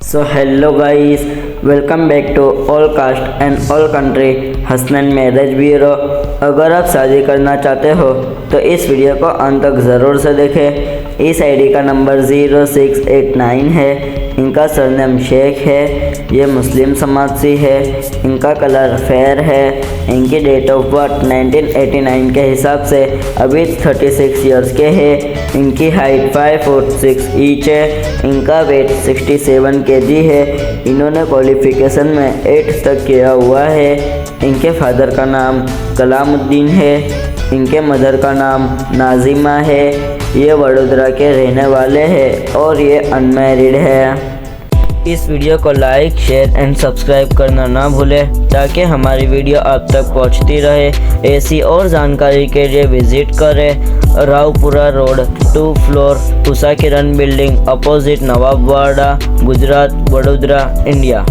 So hello guys, welcome back to all caste and all country Hasnain marriage bureau. अगर आप शादी करना चाहते हो तो इस वीडियो को अंत तक ज़रूर से देखें। इस आईडी का नंबर 0689 है। इनका सरनेम शेख है। ये मुस्लिम समाज से है। इनका कलर फेयर है। इनकी डेट ऑफ बर्थ 1989 के हिसाब से अभी 36 ईयर्स के हैं। इनकी हाइट 5 फुट 6 इंच है। इनका वेट 67 केजी है। इन्होंने क्वालिफिकेशन में 8th तक किया हुआ है। इनके फादर का नाम कलामुद्दीन है। इनके मदर का नाम नाजिमा है। ये वडोदरा के रहने वाले हैं और ये अनमैरिड है। इस वीडियो को लाइक, शेयर एंड सब्सक्राइब करना ना भूलें ताकि हमारी वीडियो आप तक पहुंचती रहे। ऐसी और जानकारी के लिए विजिट करें Raopura road 2 floor Usha Kiran building opposite Nawabwada, Gujarat, Vadodara, India.